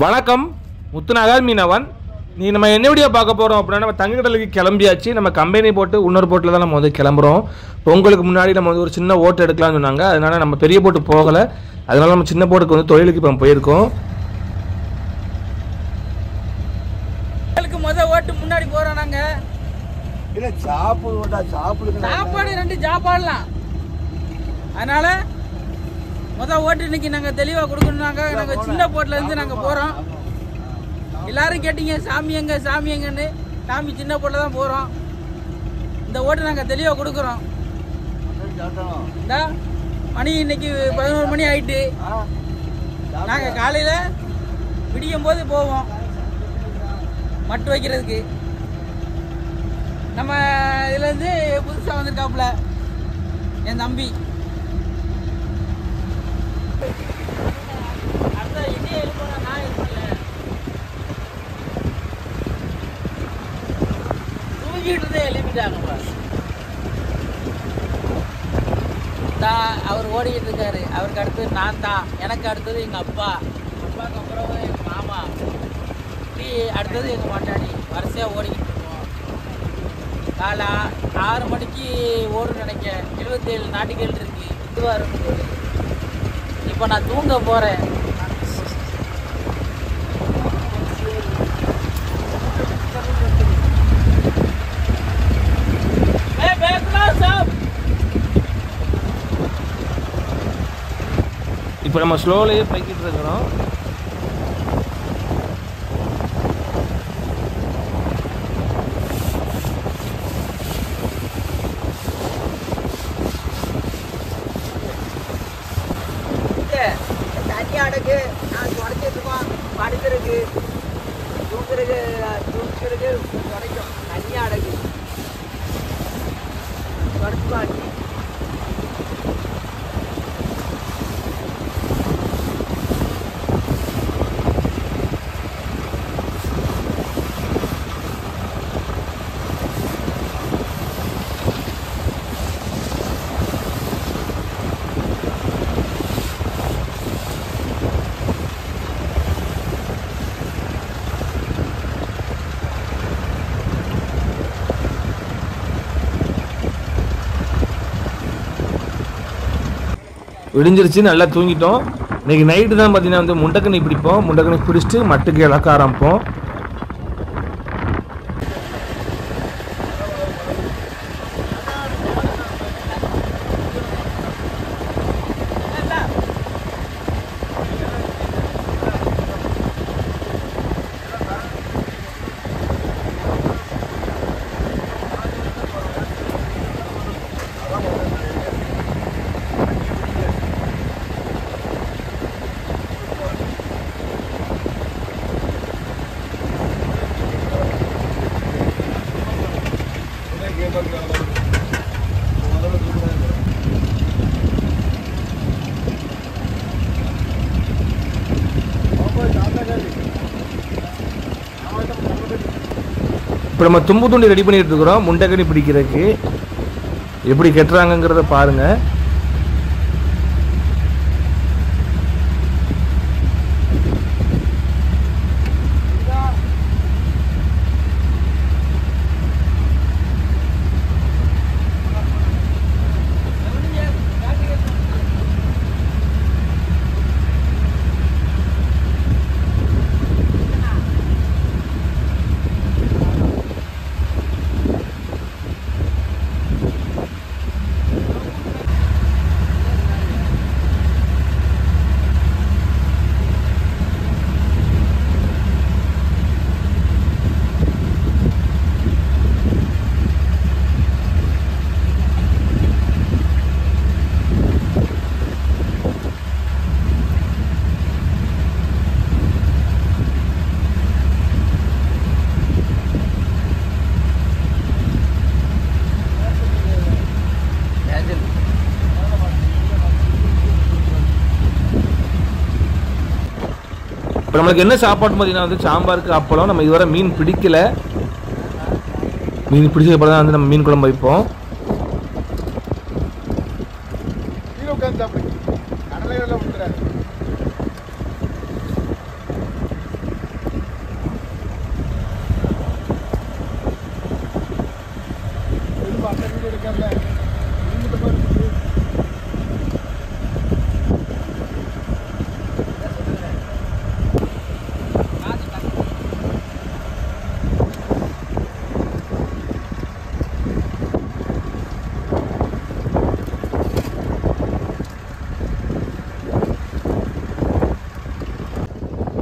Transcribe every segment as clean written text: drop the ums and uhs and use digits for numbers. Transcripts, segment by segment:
வணக்கம், முத்துநகர் மீனவன். நீ நம்ம என்ன வீடியோ பார்க்க போகிறோம் அப்படின்னா, நம்ம தங்கக்கடலுக்கு கிளம்பியாச்சு. நம்ம கம்பெனி போட்டு இன்னொரு போட்டில் தான் நம்ம வந்து கிளம்புறோம். பொங்கலுக்கு முன்னாடி நம்ம வந்து ஒரு சின்ன ஓட்டு எடுக்கலாம்னு சொன்னாங்க. அதனால நம்ம பெரிய போட்டு போகலை. அதனால நம்ம சின்ன போட்டுக்கு வந்து தொழிலுக்கு இப்போ போயிருக்கோம். முதல் ஓட்டு முன்னாடி போகிறோம். நாங்கள் இல்லை சாப்பாடு ரெண்டு சாப்பாடலாம். அதனால முதல் ஓட்டு இன்னைக்கு நாங்கள் தெளிவாக கொடுக்கணுனாங்க. நாங்கள் சின்ன போட்டிலேருந்து நாங்கள் போகிறோம். எல்லாரும் கேட்டீங்க சாமி எங்கன்னு. சாமி சின்ன போட்டில் தான் போகிறோம். இந்த ஓட்டு நாங்கள் தெளிவாக கொடுக்குறோம். இந்த மணி இன்னைக்கு 11 மணி ஆயிட்டு. நாங்கள் காலையில் விடியும் போது போவோம் மட்டு வைக்கிறதுக்கு. நம்ம இதுலேருந்து புதுசாக வந்திருக்காப்புல என் தம்பி. அடுத்த இடியே எழுப்ப நான் எழுப்பல, தூங்கிட்டு எழுப்பிட்டாங்க. அவர் ஓடிக்கிட்டு இருக்காரு. அவருக்கு அடுத்தது நான் தான், எனக்கு அடுத்தது எங்கள் அப்பா, அப்பாவுக்கு அப்புறம் எங்கள் மாமா, இப்படி அடுத்தது எங்கள் மாட்டாடி. வரிசையாக ஓடிக்கிட்டு இருக்கோம். காலை 6 மணிக்கு ஓடுன்னு நினைக்க. 77 நாட்டுகள் இருக்கு. இதுவாக இருக்குது. இப்போ நான் தூங்க போகிறேன். இப்போ நம்ம ஸ்லோலேயே போய்கிட்டு இருக்கிறோம். தண்ணி அடக்கு நான் தொடச்சிருக்கோம். படுக்கிறதுக்கு தூங்குறதுக்கு தொடக்கும். தண்ணி அடக்கு தொடச்சுப்பாங்க. விடிஞ்சிருச்சு, நல்லா தூங்கிட்டோம். இன்னைக்கு நைட்டு தான் பார்த்தீங்கன்னா வந்து முண்டக்கண்ணி பிடிப்போம். முண்டக்கண்ணி பிடிச்சிட்டு மட்டுக்கு இழக்க ஆரம்பிப்போம். இப்போ நம்ம தும்பு துண்டி ரெடி பண்ணிட்டு இருக்கிறோம். முண்டக்கண்ணி பிடிக்கிறதுக்கு எப்படி கட்டுறாங்கங்கிறத பாருங்க. இப்போ நம்மளுக்கு என்ன சாப்பாடு பார்த்தீங்கன்னா வந்து சாம்பாருக்கு அப்பளம். நம்ம இதுவரை மீன் பிடிக்கல. மீன் பிடிச்சதுக்கப்புறம் தான் வந்து நம்ம மீன் குழம்பு வைப்போம்.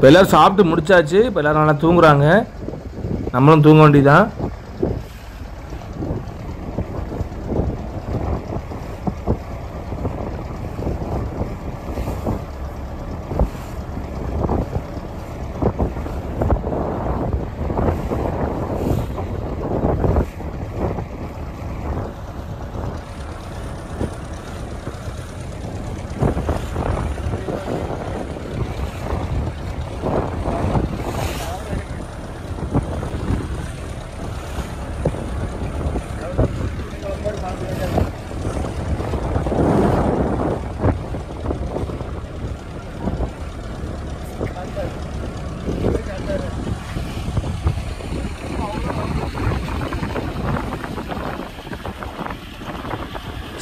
இப்போ எல்லோரும் சாப்பிட்டு முடிச்சாச்சு. இப்போ எல்லோரும் நல்லா தூங்குறாங்க. நம்மளும் தூங்க வேண்டியதான்.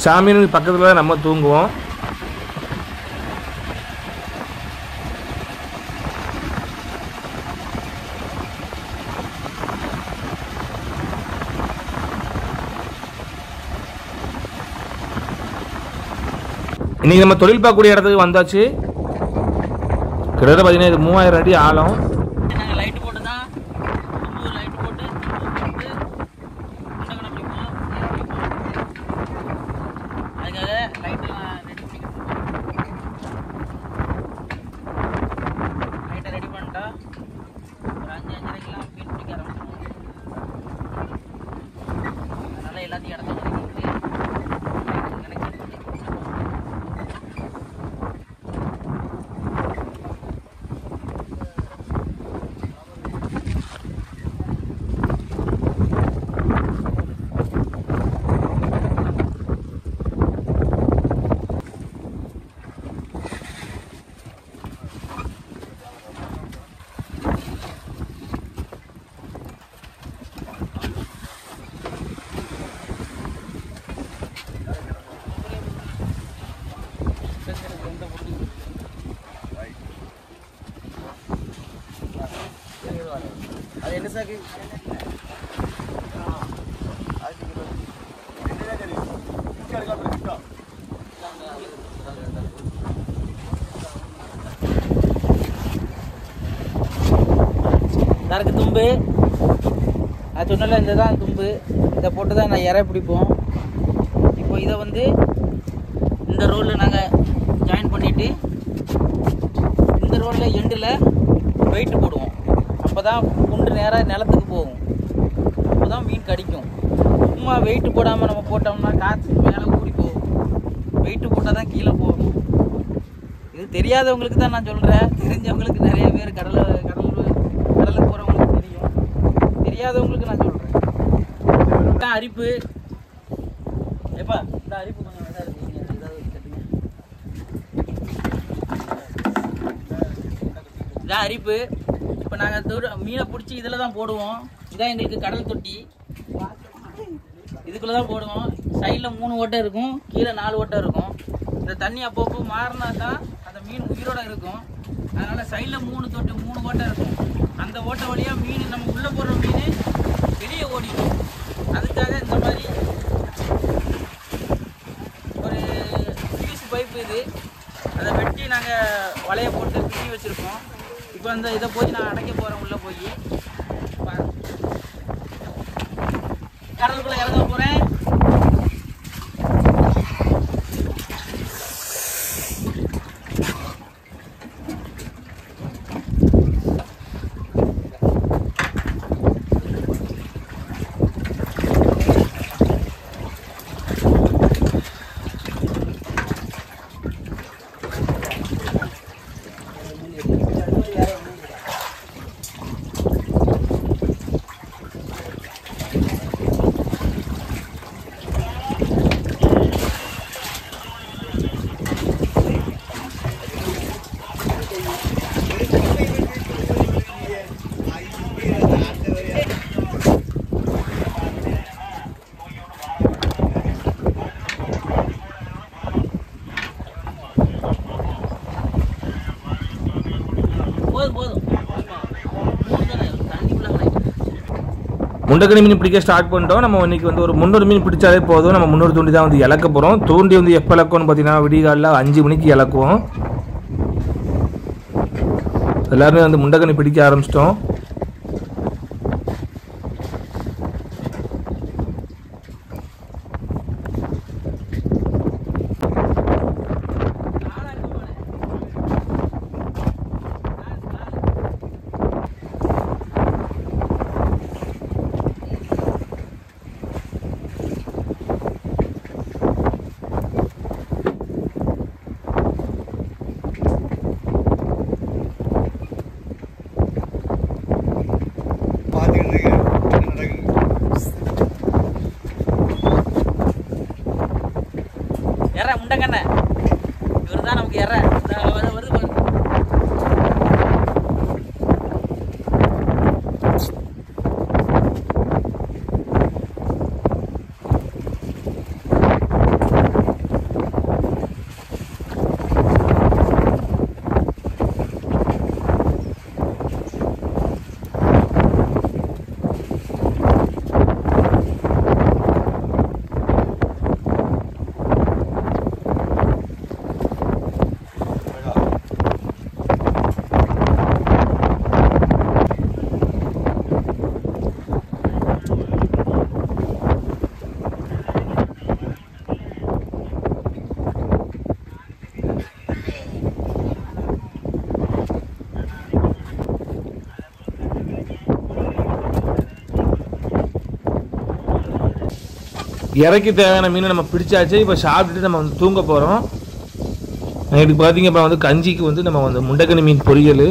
சாமியின் பக்கத்தில் நம்ம தூங்குவோம். இன்னைக்கு நம்ம தொழில் பார்க்கக்கூடிய இடத்துக்கு வந்தாச்சு. கிட்டத்தட்ட பார்த்தீங்கன்னா இது 3000 அடி ஆழம். தரக்கு தும்பு அது சொன்னால இந்த தான் தும்பு. இதை போட்டு தான் நான் இறை பிடிப்போம். இப்போ இதை வந்து இந்த ரோலில் நாங்கள் ஜாயின் பண்ணிவிட்டு இந்த ரோலில் எண்டில் வெயிட்டு போடுவோம். அப்போ தான் குண்டு நேராக நிலத்துக்கு போகும். அப்போ தான் மீன் கடிக்கும். சும்மா வெயிட்டு போடாமல் நம்ம போட்டோம்னா காற்று மேலே ஊறி போகும். வெயிட்டு போட்டால் தான் கீழே போகும். இது தெரியாதவங்களுக்கு தான் நான் சொல்கிறேன். தெரிஞ்சவங்களுக்கு நிறைய பேர் கடலுக்கு போகிறவங்களுக்கு தெரியும். தெரியாதவங்களுக்கு நான் சொல்கிறேன். தான் அரிப்பு எப்பா இந்த அரிப்பு கொஞ்சம் இதாக இருக்குங்க. ஏதாவது கட்டுங்க. இதான் அரிப்பு. இப்போ நாங்கள் மீனை பிடிச்சி இதில் தான் போடுவோம். இதான் எங்களுக்கு கடல் தொட்டி. இதுக்குள்ளே தான் போடுவோம். சைடில் 3 ஓட்டை இருக்கும், கீழே 4 ஓட்டை இருக்கும். இந்த தண்ணி அப்பப்போ மாறினா தான் அந்த மீன் உயிரோட இருக்கும். அதனால் சைடில் 3 ஓட்டை இருக்கும். அந்த ஓட்டை வழியாக மீன் நம்ம உள்ளே போடுற மீன் வெளியே ஓடிடும். அதுக்காக இந்த மாதிரி ஒரு பீஸ் பைப்பு இது. அதை வெட்டி நாங்கள் வலையை போட்டு பின்னி வச்சுருக்கோம். இப்போ அந்த இதை போய் நான் அடைக்க போகிறேன். உள்ளே போய் கடலுக்குள்ளே இறங்க போகிறேன். முண்டக்கணி மீன் பிடிக்க ஸ்டார்ட் பண்ணிட்டோம். நம்ம இன்னைக்கு வந்து ஒரு 300 மீன் பிடிச்சாலே போதும். நம்ம 300 தூண்டி தான் வந்து இழக்க போகிறோம். தூண்டி வந்து எப்போ இழக்கும்னு பார்த்தீங்கன்னா விடிகாலில் 5 மணிக்கு இழக்குவோம். எல்லாருமே வந்து முண்டக்கனி பிடிக்க ஆரம்பிச்சிட்டோம். எற முண்டங்கண்ண இவர் தான் நமக்கு எற வருது போல. இறக்கி தேவையான மீனை நம்ம பிடிச்சாச்சு. இப்போ சாப்பிட்டுட்டு நம்ம வந்து தூங்க போகிறோம். நைட்டுக்கு பார்த்தீங்க இப்போ வந்து கஞ்சிக்கு வந்து நம்ம வந்து முண்டக்கனி மீன் பொரியல்.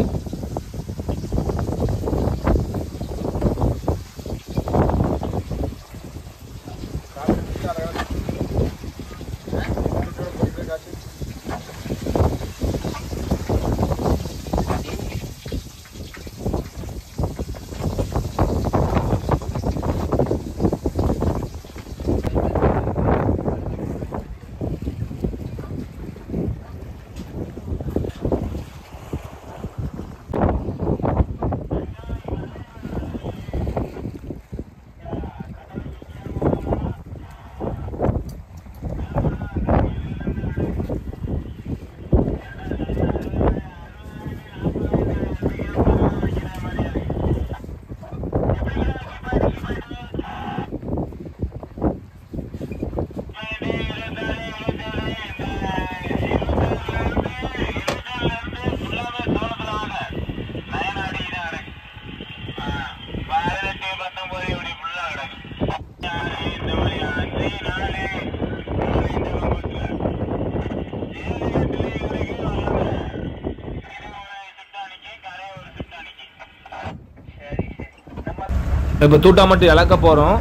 இப்போ தூட்டா மட்டும் இழக்க போகிறோம்.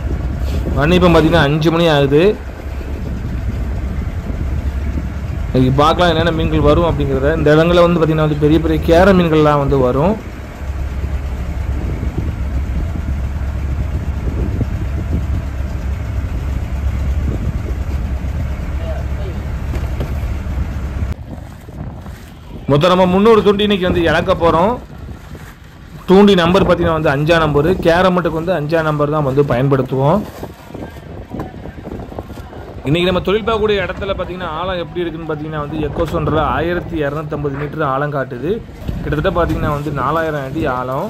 மணி இப்போ பார்த்தீங்கன்னா 5 மணி ஆகுது. இன்னைக்கு பார்க்கலாம் என்னென்ன மீன்கள் வரும் அப்படிங்கிறத. இந்த இடங்களில் வந்து பார்த்திங்கன்னா வந்து பெரிய பெரிய கேர மீன்கள்லாம் வந்து வரும். மொத்தம் நம்ம 300 தூண்டி இன்னைக்கு வந்து இழக்க போகிறோம். தூண்டி நம்பர் பார்த்தீங்கன்னா வந்து 5ஆம் நம்பரு. கேரமட்டுக்கு வந்து 5ஆம் நம்பர் தான் வந்து பயன்படுத்துவோம். இன்றைக்கி நம்ம தொழில் பார்க்கக்கூடிய இடத்துல பார்த்தீங்கன்னா ஆழம் எப்படி இருக்குன்னு பார்த்தீங்கன்னா வந்து எக்கோசோன்றில் 1250 மீட்டர் ஆழம் காட்டுது. கிட்டத்தட்ட பார்த்தீங்கன்னா வந்து 4000 அடி ஆழம்.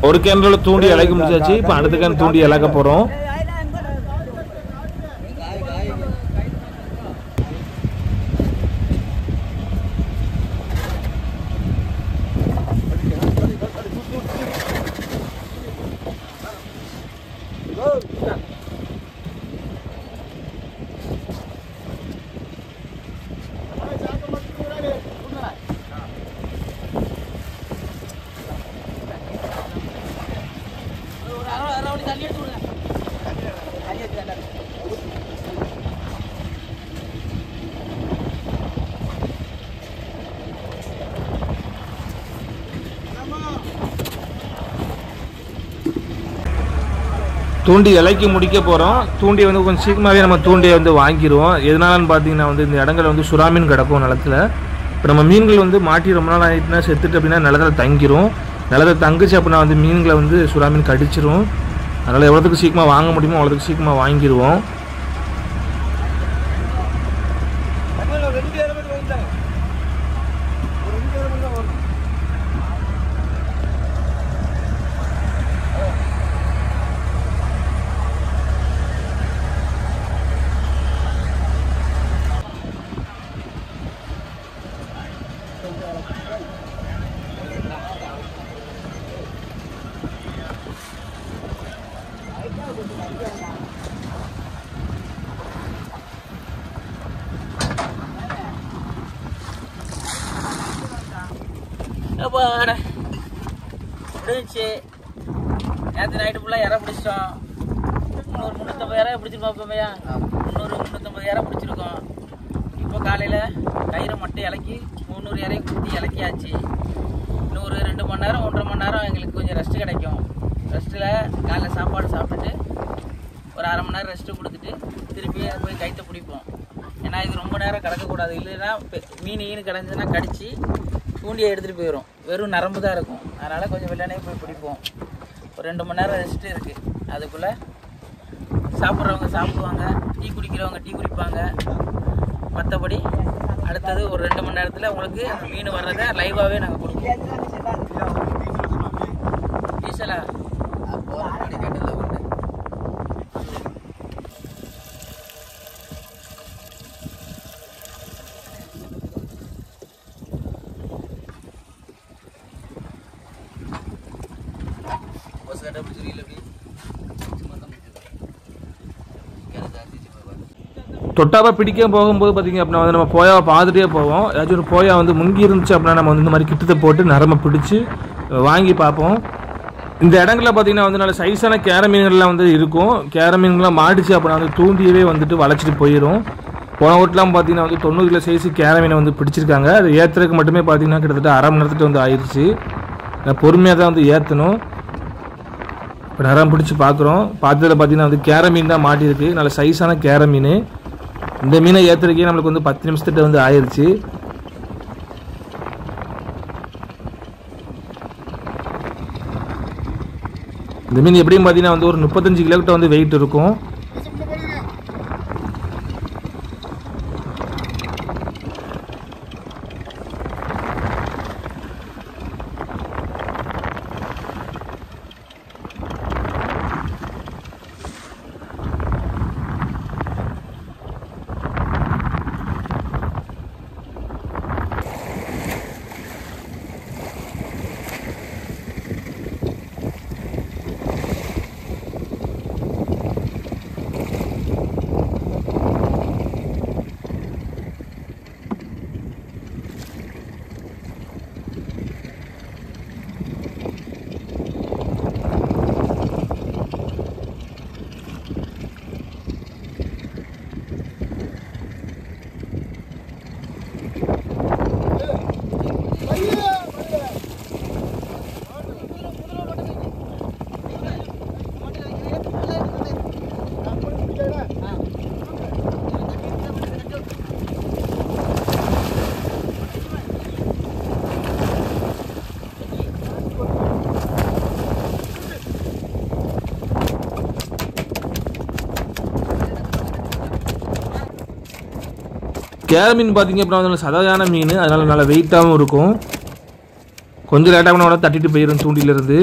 ஒரு கேன்ல தூண்டி இலக்க முடிச்சாச்சு. இப்போ அடுத்த கேன் தூண்டி இலக்க போகிறோம். தூண்டி இலைக்கு முடிக்க போகிறோம். தூண்டி வந்து கொஞ்சம் சீக்கிரமாகவே நம்ம தூண்டியை வந்து வாங்கிடுவோம். எதனாலன்னு பார்த்தீங்கன்னா வந்து இந்த இடங்கள் வந்து சுறா மீன் கிடக்கும் நிலத்தில். இப்போ நம்ம மீன்கள் வந்து மாட்டி ரொம்ப நாள் ஆகிட்டுனா செத்துட்டு அப்படின்னா நிலத்தில் தங்கிரும். நிலத்தில் தங்குச்சு அப்படின்னா வந்து மீன்களை வந்து சுறா மீன் கடிச்சிரும். அதனால் எவ்வளோத்துக்கு சீக்கிரமாக வாங்க முடியுமோ அவ்வளோத்துக்கு சீக்கிரமாக வாங்கிடுவோம். முடிஞ்சிச்சு. நேற்று நைட்டு ஃபுல்லாக இறை பிடிச்சிட்டோம். 350 இறை பிடிச்சிருக்கோம். இப்போமையா 350 இறை பிடிச்சிருக்கோம். இப்போ காலையில் கயிறை மட்டும் இலக்கி 300 இறையை குத்தி இலக்கியாச்சு. இன்னும் ஒரு 2 மணி நேரம் 1.5 மணி நேரம் எங்களுக்கு கொஞ்சம் ரெஸ்ட்டு கிடைக்கும். ரெஸ்ட்டில் காலைல சாப்பாடு சாப்பிட்டுட்டு ஒரு 1/2 மணி நேரம் ரெஸ்ட்டு கொடுத்துட்டு திருப்பி போய் கைத்தை பிடிப்போம். ஏன்னா இது ரொம்ப நேரம் கிடக்கக்கூடாது. இல்லைன்னா மீன் கிடந்துன்னா கடிச்சு தூண்டியை எடுத்துகிட்டு போயிடும். வெறும் நரம்பு தான் இருக்கும். அதனால் கொஞ்சம் வெள்ளனே போய் பிடிப்போம். ஒரு 2 மணி நேரம் ரெஸ்ட்டு இருக்குது. அதுக்குள்ளே சாப்பிட்றவங்க சாப்பிடுவாங்க, டீ குடிக்கிறவங்க டீ குடிப்பாங்க. மற்றபடி அடுத்தது ஒரு 2 மணி நேரத்தில் உங்களுக்கு அந்த மீன் வர்றதை லைவாகவே நாங்கள் கொடுப்போம். டீசலா தொட்டாப்பா பிடிக்க போகும்போது பார்த்திங்க அப்படின்னா வந்து நம்ம போயாவை பார்த்துட்டே போவோம். ஏதாச்சும் ஒரு போயா வந்து முங்கி இருந்துச்சு அப்படின்னா நம்ம வந்து இந்த மாதிரி கிட்டத்தை போட்டு நரம்பை பிடிச்சி வாங்கி பார்ப்போம். இந்த இடங்களில் பார்த்திங்கன்னா வந்து நல்ல சைஸான கேர மீன்கள்லாம் வந்து இருக்கும். கேர மீன்கள்லாம் மாடிச்சு அப்படின்னா வந்து தூண்டியவே வந்துட்டு வளைச்சிட்டு போயிடும். போன ஓட்டெலாம் பார்த்திங்கன்னா வந்து 90 கிலோ சைஸு கேர மீனை வந்து பிடிச்சிருக்காங்க. அது ஏற்றுறதுக்கு மட்டுமே பார்த்திங்கன்னா கிட்டத்தட்ட 1/2 மணி நேரத்துக்கு வந்து ஆயிடுச்சு. பொறுமையாக தான் வந்து ஏற்றணும். இப்போ நரம் பிடிச்சி பார்க்குறோம். பார்த்ததில் பார்த்திங்கன்னா வந்து கேர மீன் தான் மாட்டியிருக்கு. நல்ல சைஸான கேர மீன். இந்த மீனை ஏற்றுறதுக்கே நம்மளுக்கு வந்து 10 நிமிஷத்துக்கு வந்து ஆயிடுச்சு. இந்த மீன் எப்படியும் பார்த்தீங்கன்னா வந்து ஒரு 35 கிலோ கிட்ட வந்து வெயிட் இருக்கும். கேர மீன் பார்த்திங்க அப்படின்னா வந்து சாதாரண மீன். அதனால் நல்லா வெயிட்டாகவும் இருக்கும். கொஞ்சம் லேட்டாக கூட தட்டிட்டு போயிடும் தூண்டிலிருந்து.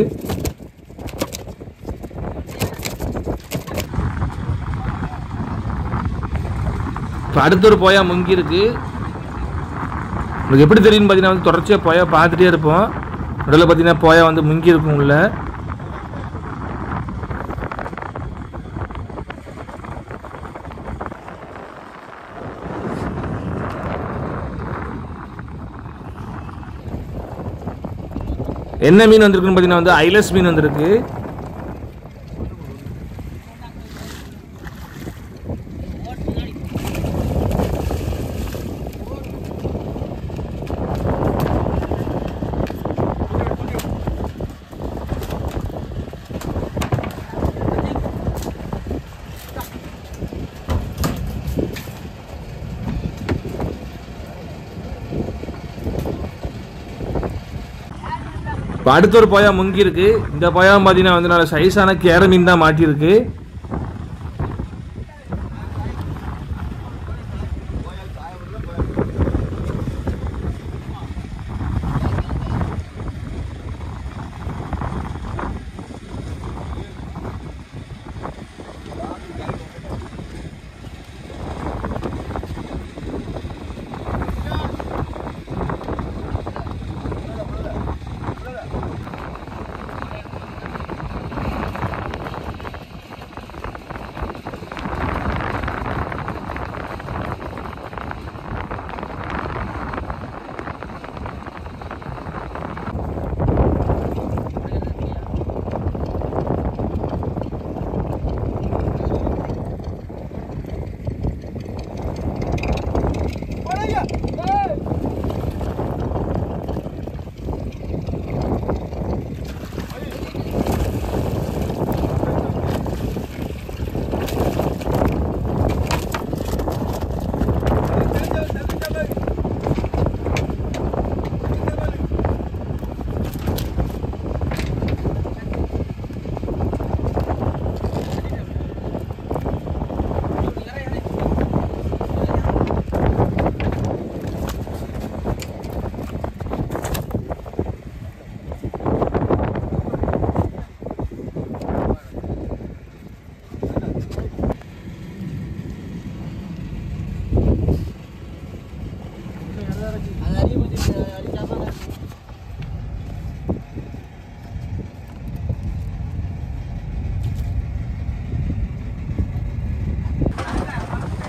இப்போ அடுத்த ஒரு போயா முங்கி இருக்கு. உங்களுக்கு எப்படி தெரியும்னு பார்த்தீங்கன்னா வந்து தொடர்ச்சியாக போயா பார்த்துட்டே இருப்போம். நடுவில் பார்த்தீங்கன்னா போயா வந்து முங்கி இருக்கும் உள்ள. என்ன மீன் வந்திருக்குன்னு பார்த்தீங்கன்னா வந்து ஐலஸ் மீன் வந்திருக்கு. அடுத்த ஒரு போயா முங்கி இருக்கு. இந்த போயா பார்த்தீங்கன்னா வந்து நல்ல சைஸான கேர மீன் தான் மாட்டியிருக்கு.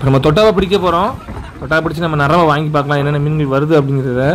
நம்ம தொட்டாவை பிடிக்க போகிறோம். தொட்டாவை பிடிச்சி நம்ம நரவை வாங்கி பார்க்கலாம் என்னென்ன மீன்கள் வருது அப்படிங்கிறத.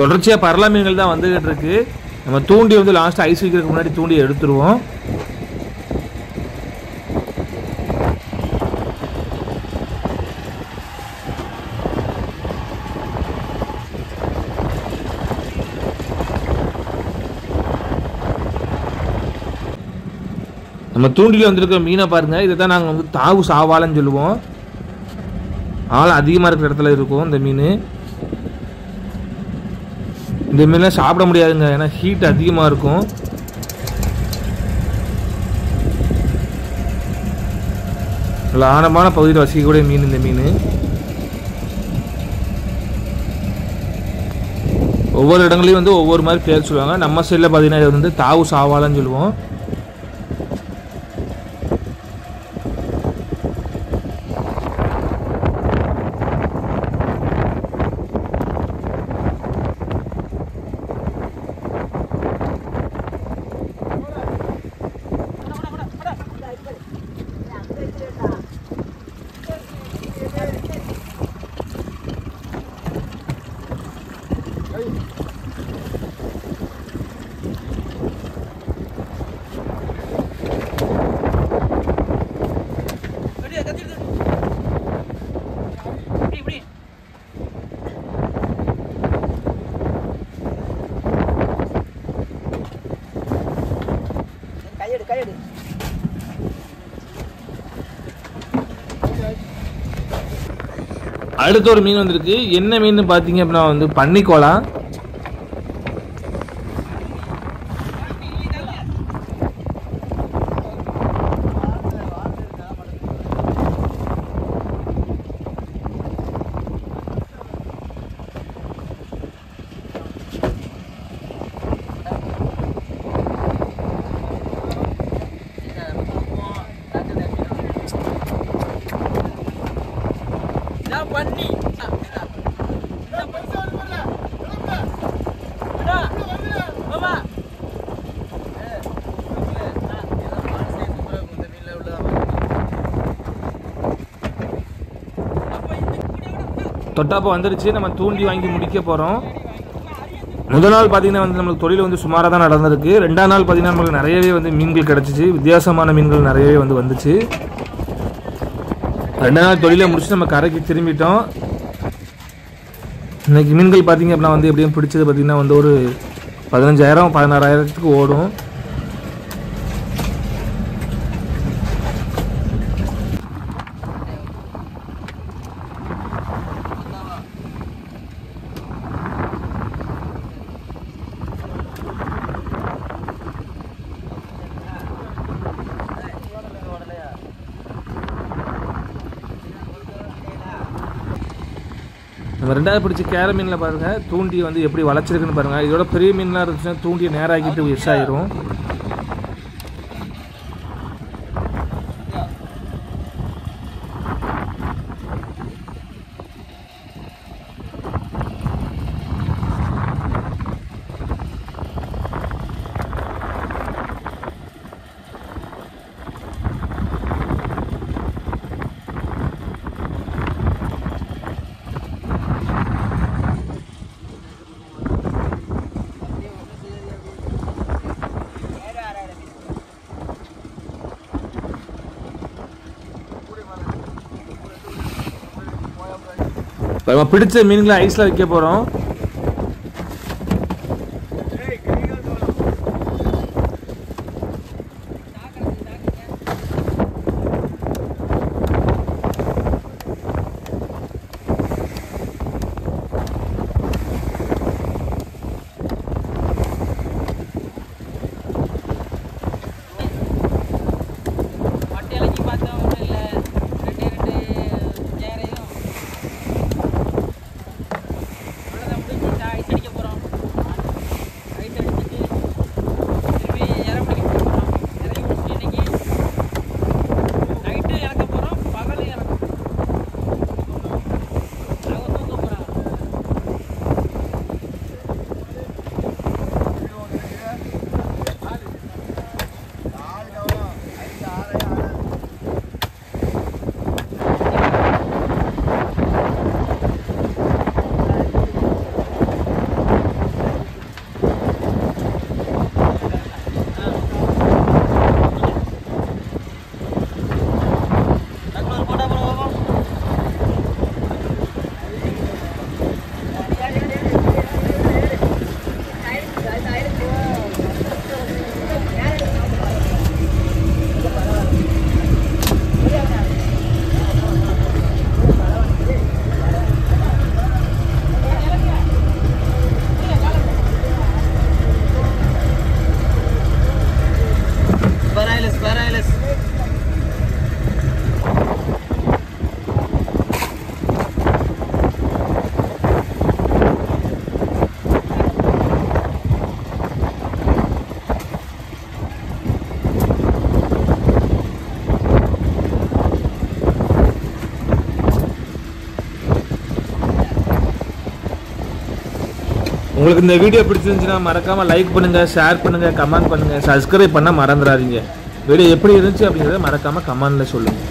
தொடர்ச்சியாக பரலா மீன்கள் தான் வந்துகிட்டு இருக்கு. நம்ம தூண்டி வந்து லாஸ்ட் ஐஸ் வைக்கிறதுக்கு முன்னாடி தூண்டி எடுத்துருவோம். நம்ம தூண்டில வந்திருக்கிற மீனை பாருங்க. இதை தான் நாங்கள் வந்து தாவு சாவாலன்னு சொல்லுவோம். ஆள் அதிகமாக இருக்கிற இடத்துல இருக்கும் இந்த மீன். இந்த மீன்லாம் சாப்பிட முடியாதுங்க, ஏன்னா ஹீட் அதிகமாக இருக்கும். நல்ல ஆழமான பகுதியில் வசிக்கக்கூடிய மீன் இந்த மீன். ஒவ்வொரு இடங்களையும் வந்து ஒவ்வொரு மாதிரி பேர் சொல்லுவாங்க. நம்ம சைடில் பார்த்தீங்கன்னா இது வந்து தாவு சாவாலன்னு சொல்லுவோம். அடுத்த ஒரு மீன் வந்திருக்கு. என்ன மீன் பார்த்தீங்க அப்படின்னா வந்து பன்னிக்கோலா. பண்ணி தொட்டாப்போ வந்துருச்சு. நம்ம தூண்டி வாங்கி முடிக்க போகிறோம். முதல் நாள் பார்த்தீங்கன்னா வந்து நம்மளுக்கு தொழில் வந்து சுமாராக தான் நடந்திருக்கு. 2ஆம் நாள் பார்த்தீங்கன்னா நம்மளுக்கு நிறையவே வந்து மீன்கள் கிடச்சிச்சு. வித்தியாசமான மீன்கள் நிறையவே வந்து வந்துச்சு. 2ஆம் நாள் தொழிலை முடிச்சு நம்ம கரைக்கு திரும்பிட்டோம். இன்னைக்கு மீன்கள் பார்த்தீங்க அப்படின்னா வந்து எப்படியும் பிடிச்சது பார்த்தீங்கன்னா வந்து ஒரு 15,000 16,000க்கு ஓடும். நம்ம 2வது பிடிச்ச கேர மீனில் பாருங்கள் தூண்டியை வந்து எப்படி வளைச்சிருக்குன்னு பாருங்கள். இதோட பெரிய மீன்லாம் இருந்துச்சுன்னா தூண்டியை நேராக்கிட்டு விஷ் ஆயிரும். நம்ம பிடிச்ச மீன்களை ஐஸில் வைக்க போகிறோம். உங்களுக்கு இந்த வீடியோ பிடிச்சிருந்துச்சுன்னா மறக்காமல் லைக் பண்ணுங்கள், ஷேர் பண்ணுங்கள், கமெண்ட் பண்ணுங்கள், சப்ஸ்கிரைப் பண்ண மறந்துடாதீங்க. வீடியோ எப்படி இருந்துச்சு அப்படிங்கிறத மறக்காமல் கமெண்டில் சொல்லுங்கள்.